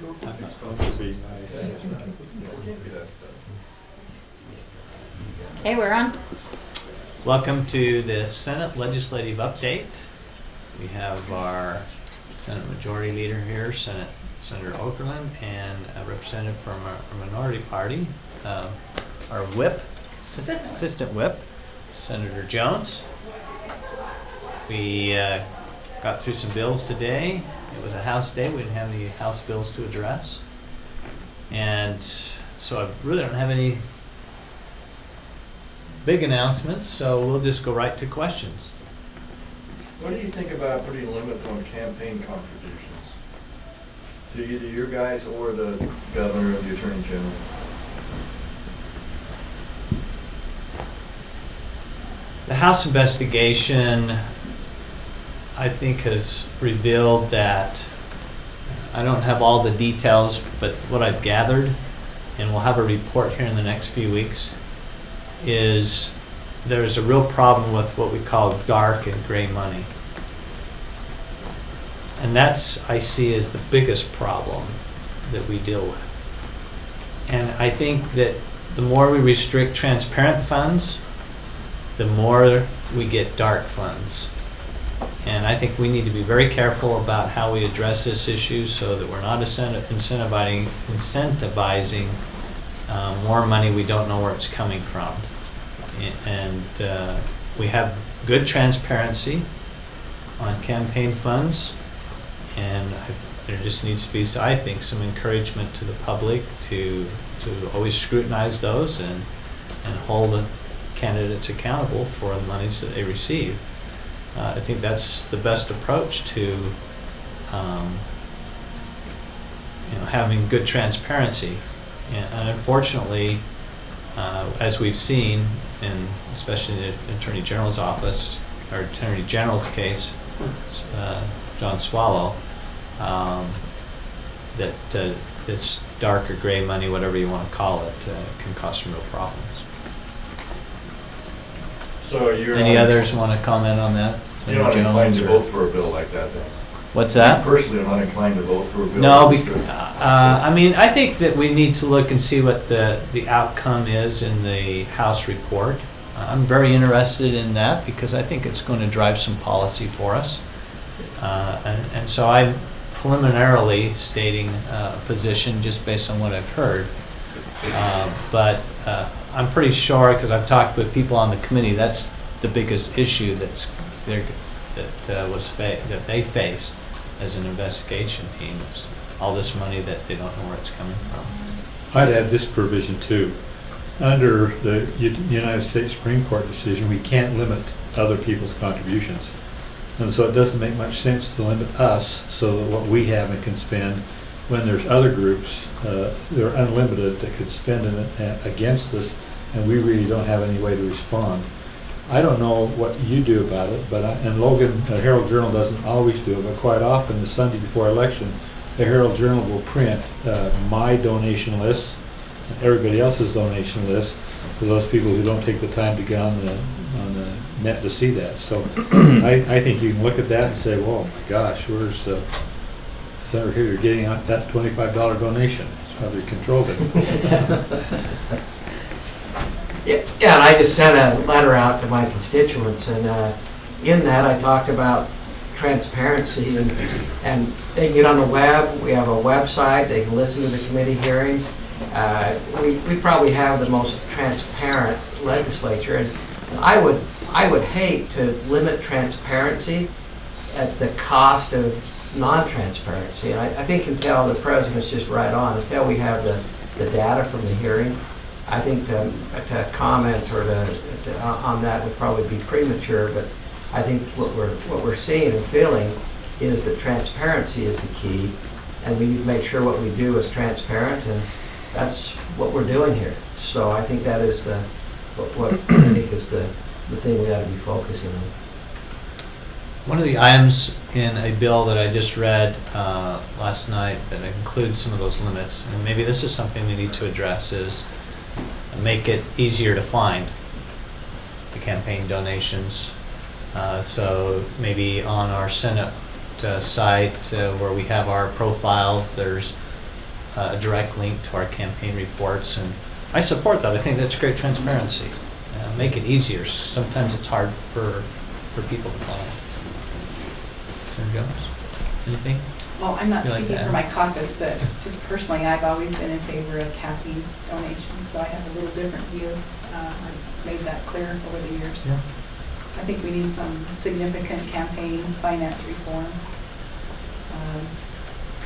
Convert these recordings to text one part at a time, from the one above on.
It's going to be nice. Okay, we're on. Welcome to the Senate Legislative Update. We have our Senate Majority Leader here, Senator Okerlund, and a representative from our minority party, our whip, assistant whip, Senator Jones. We got through some bills today. It was a House day. We didn't have any House bills to address. And so I really don't have any big announcements, so we'll just go right to questions. What do you think about putting limits on campaign contributions to either your guys or the governor or the attorney general? The House investigation, I think, has revealed that, I don't have all the details, but what I've gathered, and we'll have a report here in the next few weeks, is there's a real problem with what we call dark and gray money. And that's, I see, as the biggest problem that we deal with. And I think that the more we restrict transparent funds, the more we get dark funds. And I think we need to be very careful about how we address this issue so that we're not incentivizing more money we don't know where it's coming from. And we have good transparency on campaign funds, and there just needs to be, so I think, some encouragement to the public to always scrutinize those and hold the candidates accountable for the monies that they receive. I think that's the best approach to having good transparency. And unfortunately, as we've seen, especially in the Attorney General's office, or Attorney General's case, John Swallow, that this dark or gray money, whatever you want to call it, can cause some real problems. So you're Any others want to comment on that? You're not Senator inclined Jones, to or- vote for a bill like that, then? What's that? You personally are not inclined to vote for a bill. No, like this? I mean, I think that we need to look and see what the outcome is in the House report. I'm very interested in that because I think it's going to drive some policy for us. And so I'm preliminarily stating a position just based on what I've heard. But I'm pretty sure, because I've talked with people on the committee, that's the biggest issue that they faced as an investigation team, is all this money that they don't know where it's coming from. I'd add this provision too. Under the United States Supreme Court decision, we can't limit other people's contributions. And so it doesn't make much sense to limit us so that what we have and can spend when there's other groups that are unlimited that could spend it against us, and we really don't have any way to respond. I don't know what you do about it, but and Logan, the Herald Journal doesn't always do it, but quite often the Sunday before election, the Herald Journal will print my donation lists and everybody else's donation lists for those people who don't take the time to get on the net to see that. So I think you can look at that and say, "Whoa, my gosh, where's Senator Hillier getting out that $25 donation?" It's probably controlled it. Yeah, and I just sent a letter out to my constituents, and in that I talked about transparency, and they can get on the web. We have a website. They can listen to the committee hearings. We probably have the most transparent legislature, and I would hate to limit transparency at the cost of non-transparency. And I think until the president's just right on, until we have the data from the hearing, I think to comment or on that would probably be premature. But I think what we're seeing and feeling is that transparency is the key, and we need to make sure what we do is transparent, and that's what we're doing here. So I think that is what I think is the thing we ought to be focusing on. One of the items in a bill that I just read last night that includes some of those limits, and maybe this is something we need to address, is make it easier to find the campaign donations. So maybe on our Senate site where we have our profiles, there's a direct link to our campaign reports, and I support that. I think that's great transparency. Make it easier. Sometimes it's hard for people to follow. Senator Jones, anything? Well, I'm not You like speaking to for add? my caucus, but just personally, I've always been in favor of capping donations, so I have a little different view. I've made that clear over the years. Yeah. I think we need some significant campaign finance reform.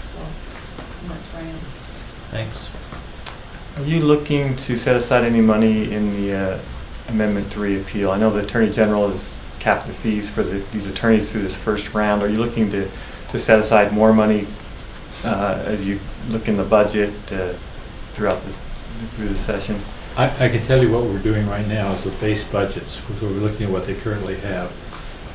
So that's where I am. Thanks. Are you looking to set aside any money in the Amendment 3 appeal? I know the Attorney General has capped the fees for these attorneys through this first round. Are you looking to set aside more money as you look in the budget through the session? I can tell you what we're doing right now is the base budgets, so we're looking at what they currently have.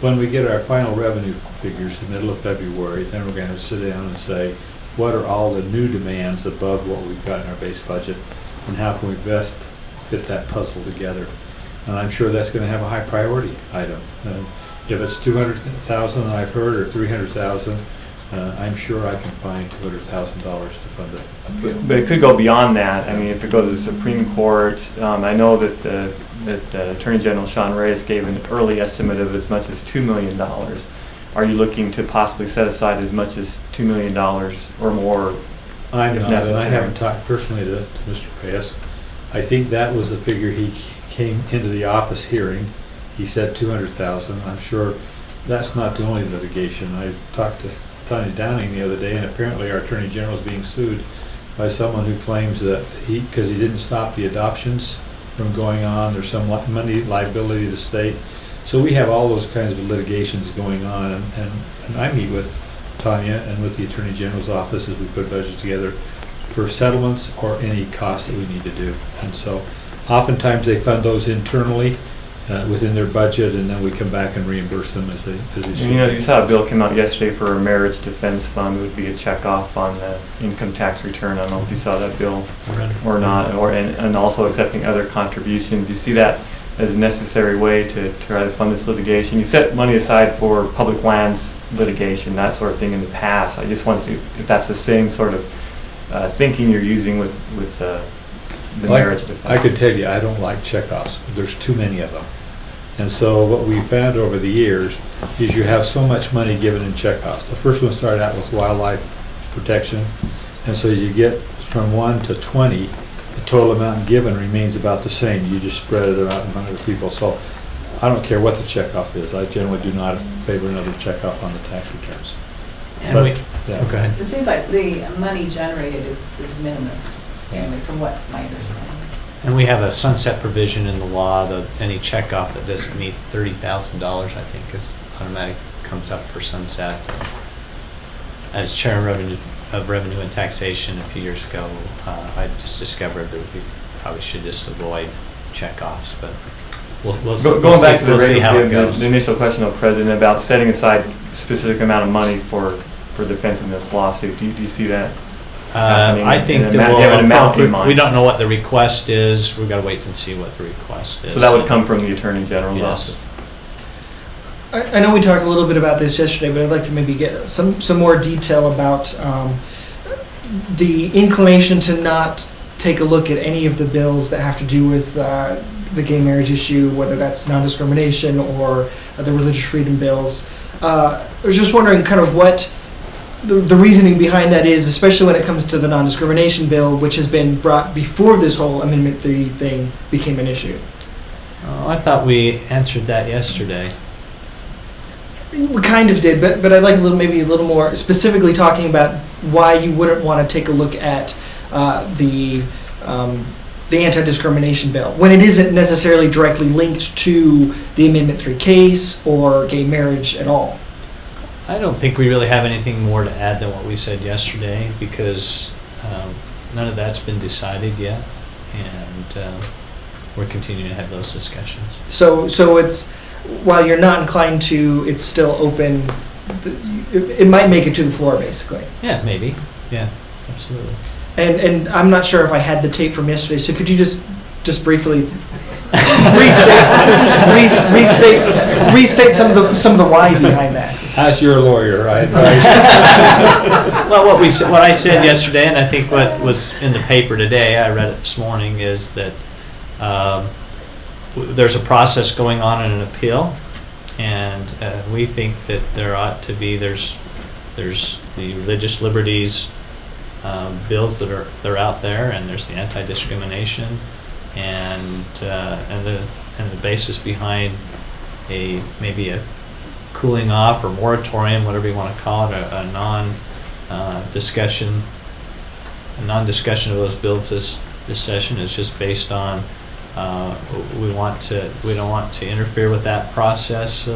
When we get our final revenue figures in the middle of February, then we're going to sit down and say, what are all the new demands above what we've got in our base budget, and how can we best fit that puzzle together? And I'm sure that's going to have a high priority item. If it's 200,000, I've heard, or 300,000, I'm sure I can find $200,000 to fund it. But it could go beyond that. I mean, if it goes to the Supreme Court, I know that the Attorney General Sean Reyes gave an early estimate of as much as $2 million. Are you looking to possibly set aside as much as $2 million or more? I'm if not, and I necessary? haven't talked personally to Mr. Reyes. I think that was the figure he came into the office hearing. He said 200,000. I'm sure that's not the only litigation. I talked to Tanya Downing the other day, and apparently our Attorney General is being sued by someone who claims that because he didn't stop the adoptions from going on, there's some money liability to the state. So we have all those kinds of litigations going on, and I meet with Tanya and with the Attorney General's office as we put budgets together for settlements or any costs that we need to do. And so oftentimes they fund those internally within their budget, and then we come back and reimburse them as they You know, you saw a bill came out yesterday for a marriage defense fund. It would be a check off on the income tax return. I don't know if you saw that bill or not, and also accepting other contributions. You see that as a necessary way to try to fund this litigation. You set money aside for public lands litigation, that sort of thing in the past. I just want to see if that's the same sort of thinking you're using with the marriage defense. I could tell you, I don't like checkoffs. There's too many of them. And so what we found over the years is you have so much money given in checkoffs. The first one started out with wildlife protection, and so as you get from 1 to 20, the total amount given remains about the same. You just spread it out among other people. So I don't care what the checkoff is. I generally do not favor another checkoff on the tax returns. And But, we, yeah. oh, go ahead. It seems like the money generated is minimus, anyway, from what my understanding is. And we have a sunset provision in the law that any checkoff that doesn't meet $30,000, I think, is automatic, comes up for sunset. As Chair of Revenue and Taxation a few years ago, I just discovered that we probably should just avoid checkoffs, but we'll see how it goes. The initial question, though, President, about setting aside a specific amount of money for defense in this lawsuit. Do you see that? I think and that you have an amount in mind. we don't know what the request is. We've got to wait and see what the request is. So that would come from the Attorney General's Yes. office. I know we talked a little bit about this yesterday, but I'd like to maybe get some more detail about the inclination to not take a look at any of the bills that have to do with the gay marriage issue, whether that's non-discrimination or the religious freedom bills. I was just wondering kind of what the reasoning behind that is, especially when it comes to the non-discrimination bill, which has been brought before this whole Amendment 3 thing became an issue. Oh, I thought we answered that yesterday. We kind of did, but I'd like maybe a little more specifically talking about why you wouldn't want to take a look at the anti-discrimination bill when it isn't necessarily directly linked to the Amendment 3 case or gay marriage at all. I don't think we really have anything more to add than what we said yesterday, because none of that's been decided yet, and we're continuing to have those discussions. So it's, while you're not inclined to, it's still open. It might make it to the floor, basically. Yeah, maybe. Yeah, absolutely. And I'm not sure if I had the tape from yesterday, so could you just briefly restate some of the why behind that? As your lawyer, I advise you. Well, what I said yesterday, and I think what was in the paper today, I read it this morning, is that there's a process going on in an appeal, and we think that there ought to be there's the religious liberties bills that are out there, and there's the anti-discrimination, and the basis behind maybe a cooling off or moratorium, whatever you want to call it, a non-discussion of those bills this session is just based on we don't want to interfere with that process we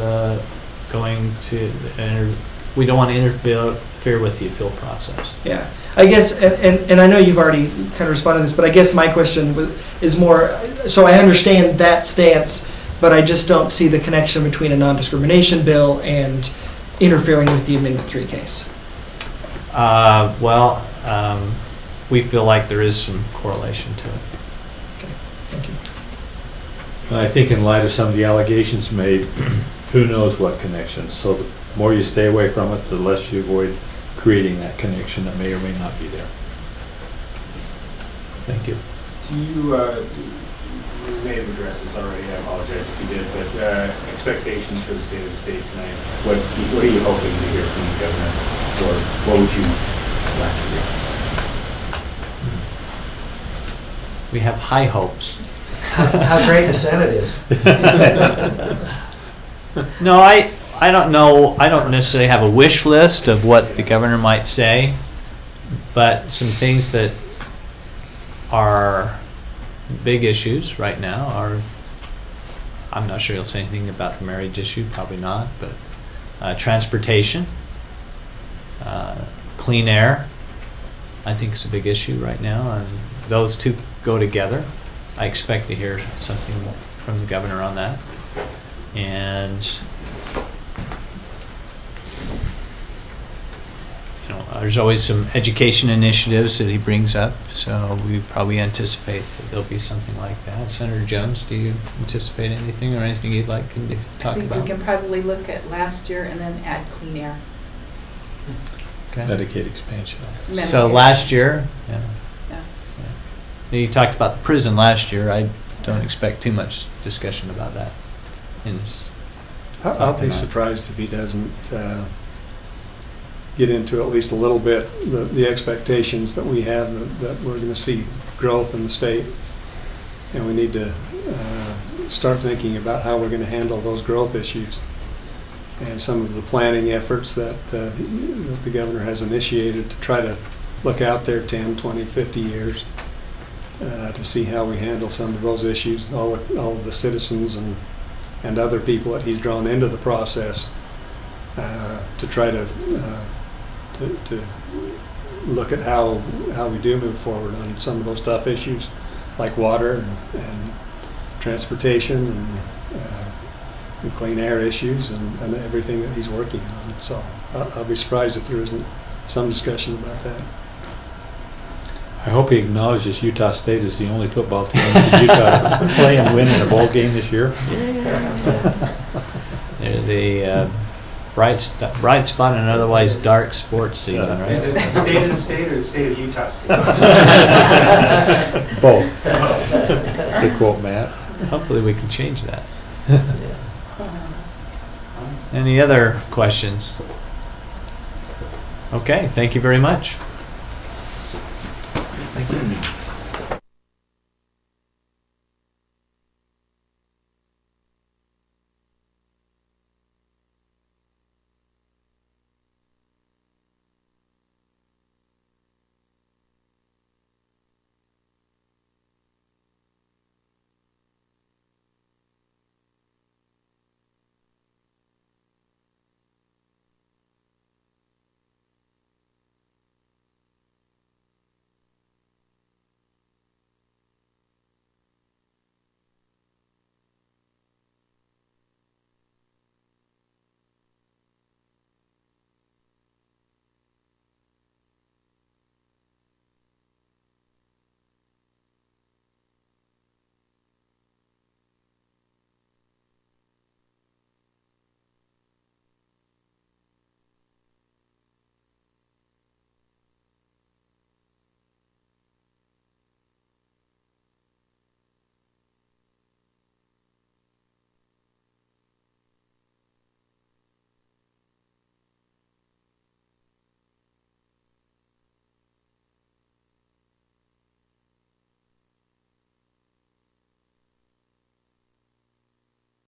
don't want to interfere with the appeal process. Yeah, I guess, and I know you've already kind of responded to this, but I guess my question is more, so I understand that stance, but I just don't see the connection between a non-discrimination bill and interfering with the Amendment 3 case. We feel like there is some correlation to it. Okay, thank you. And I think in light of some of the allegations made, who knows what connections. So the more you stay away from it, the less you avoid creating that connection that may or may not be there. Thank you. Do you may have addressed this already, I apologize if you did, but expectations for the state of the state tonight, what are you hoping to hear from the governor, or what would you like to hear? We have high hopes. How great the Senate is. No, I don't know. I don't necessarily have a wish list of what the governor might say, but some things that are big issues right now are, I'm not sure he'll say anything about the marriage issue, probably not, but transportation, clean air, I think is a big issue right now, and those two go together. I expect to hear something from the governor on that. And there's always some education initiatives that he brings up, so we probably anticipate that there'll be something like that. Senator Jones, do you anticipate anything or anything you'd like to talk I think about? we can probably look at last year and then add clean air. Okay. Medicaid expansion. So last year, yeah. Yeah. You talked about the prison last year. I don't expect too much discussion about that in this. I'll be surprised if he doesn't get into at least a little bit the expectations that we have that we're going to see growth in the state, and we need to start thinking about how we're going to handle those growth issues and some of the planning efforts that the governor has initiated to try to look out there 10, 20, 50 years to see how we handle some of those issues, all of the citizens and other people that he's drawn into the process to try to look at how we do move forward on some of those tough issues like water and transportation and clean air issues and everything that he's working on. So I'll be surprised if there isn't some discussion about that. I hope he acknowledges Utah State is the only football team in Utah to play and win in a bowl game this year. They're the bright spot in an otherwise dark sports season, right? Is it the state of the state or the state of Utah State? Both. To quote Matt. Hopefully we can change that. Any other questions? Okay, thank you very much.